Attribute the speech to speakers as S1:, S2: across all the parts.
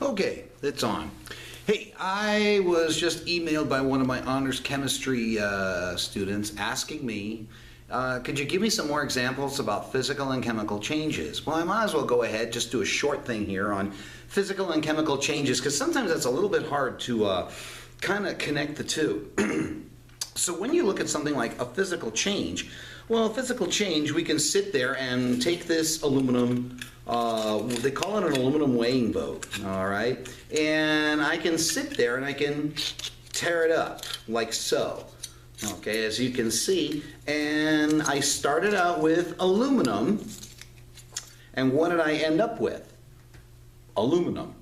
S1: Okay, it's on. Hey, I was just emailed by one of my honors chemistry students asking me, could you give me some more examples about physical and chemical changes? Well, I might as well go ahead, just do a short thing here on physical and chemical changes, because sometimes it's a little bit hard to kind of connect the two. So when you look at something like a physical change, well, a physical change, we can sit there and take this aluminum, they call it an aluminum weighing boat, all right? And I can sit there and I can tear it up like so, okay, as you can see. And I started out with aluminum, and what did I end up with? Aluminum.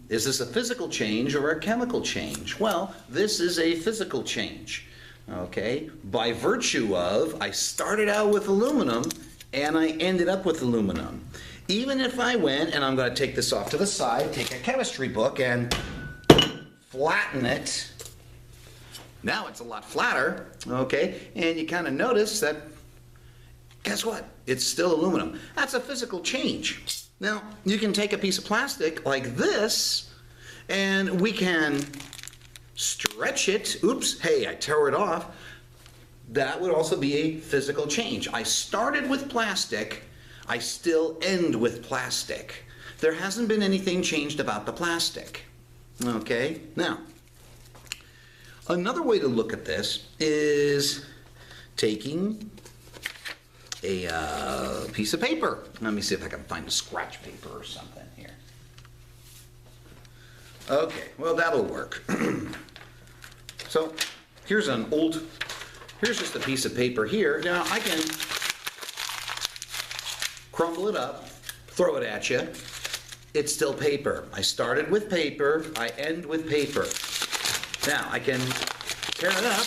S1: Is this a physical change or a chemical change? Well, this is a physical change, okay? By virtue of, I started out with aluminum and I ended up with aluminum. Even if I went, and I'm going to take this off to the side, take a chemistry book and flatten it, now it's a lot flatter, okay? And you kind of notice that, guess what? It's still aluminum. That's a physical change. Now, you can take a piece of plastic like this, and we can stretch it. Oops, hey, I tore it off. That would also be a physical change. I started with plastic, I still end with plastic. There hasn't been anything changed about the plastic. Okay, now, another way to look at this is taking a piece of paper. Let me see if I can find a scratch paper or something here. Okay, well, that'll work. So here's just a piece of paper here. Now I can crumble it up, throw it at you. It's still paper. I started with paper, I end with paper. Now I can tear it up,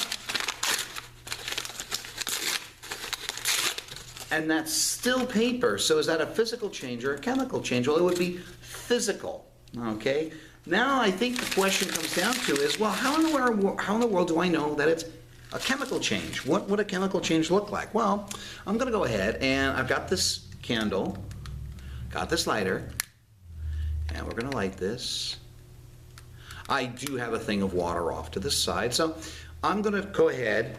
S1: and that's still paper. So is that a physical change or a chemical change? Well, it would be physical, okay? Now I think the question comes down to is, well, how in the world do I know that it's a chemical change? What would a chemical change look like? Well, I'm going to go ahead, and I've got this candle, got this lighter, and we're going to light this. I do have a thing of water off to the side, so I'm going to go ahead,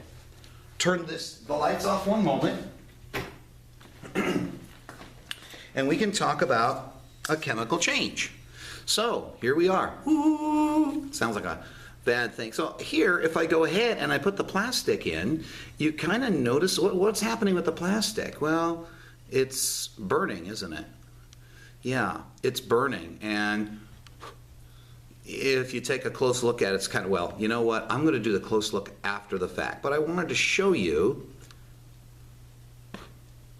S1: turn the lights off one moment, and we can talk about a chemical change. So here we are. Ooh, sounds like a bad thing. So here, if I go ahead and I put the plastic in, you kind of notice what's happening with the plastic. Well, it's burning, isn't it? Yeah, it's burning. And if you take a close look at it, it's kind of, well, you know what? I'm going to do the close look after the fact. But I wanted to show you.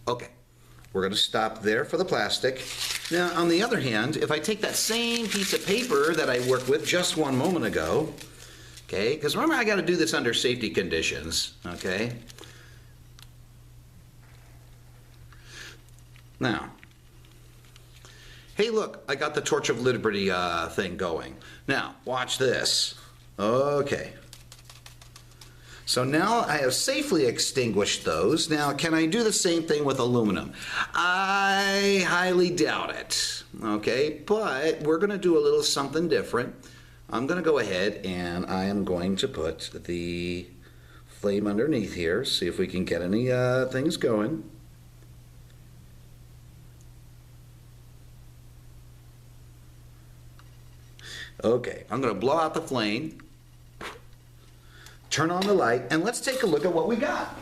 S1: Okay. We're going to stop there for the plastic. Now, on the other hand, if I take that same piece of paper that I worked with just one moment ago, okay, because remember I got to do this under safety conditions, okay? Now, hey, look, I got the Torch of Liberty thing going. Now, watch this. Okay. So now I have safely extinguished those. Now, can I do the same thing with aluminum? I highly doubt it, okay? But we're going to do a little something different. I'm going to go ahead and I am going to put the flame underneath here, see if we can get any things going. Okay, I'm going to blow out the flame. Turn on the light, and let's take a look at what we got.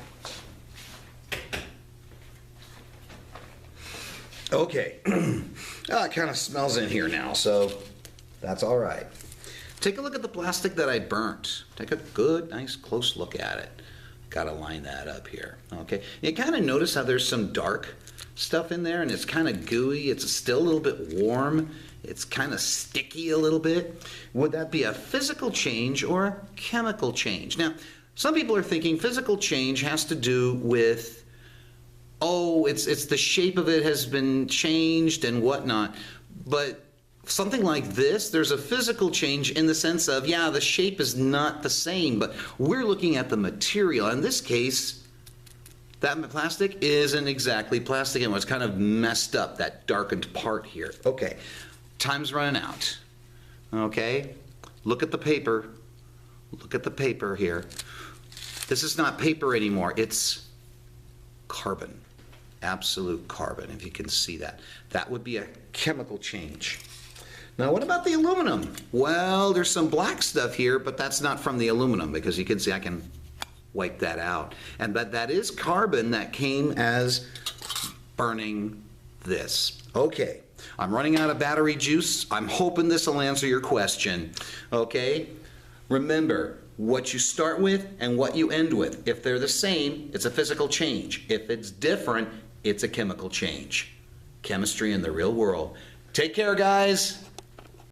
S1: Okay, it kind of smells in here now, so that's all right. Take a look at the plastic that I burnt. Take a good, nice, close look at it. Got to line that up here, okay? You kind of notice how there's some dark stuff in there, and it's kind of gooey. It's still a little bit warm. It's kind of sticky a little bit. Would that be a physical change or a chemical change? Now, some people are thinking physical change has to do with, oh, it's the shape of it has been changed and whatnot. But something like this, there's a physical change in the sense of, yeah, the shape is not the same, but we're looking at the material. In this case, that plastic isn't exactly plastic anymore. It's kind of messed up, that darkened part here. Okay. Time's running out. Okay? Look at the paper. Look at the paper here. This is not paper anymore. It's carbon. Absolute carbon, if you can see that. That would be a chemical change. Now, what about the aluminum? Well, there's some black stuff here, but that's not from the aluminum, because you can see I can wipe that out. And that is carbon that came as burning this. Okay, I'm running out of battery juice. I'm hoping this will answer your question. Okay, remember what you start with and what you end with. If they're the same, it's a physical change. If it's different, it's a chemical change. Chemistry in the real world. Take care, guys.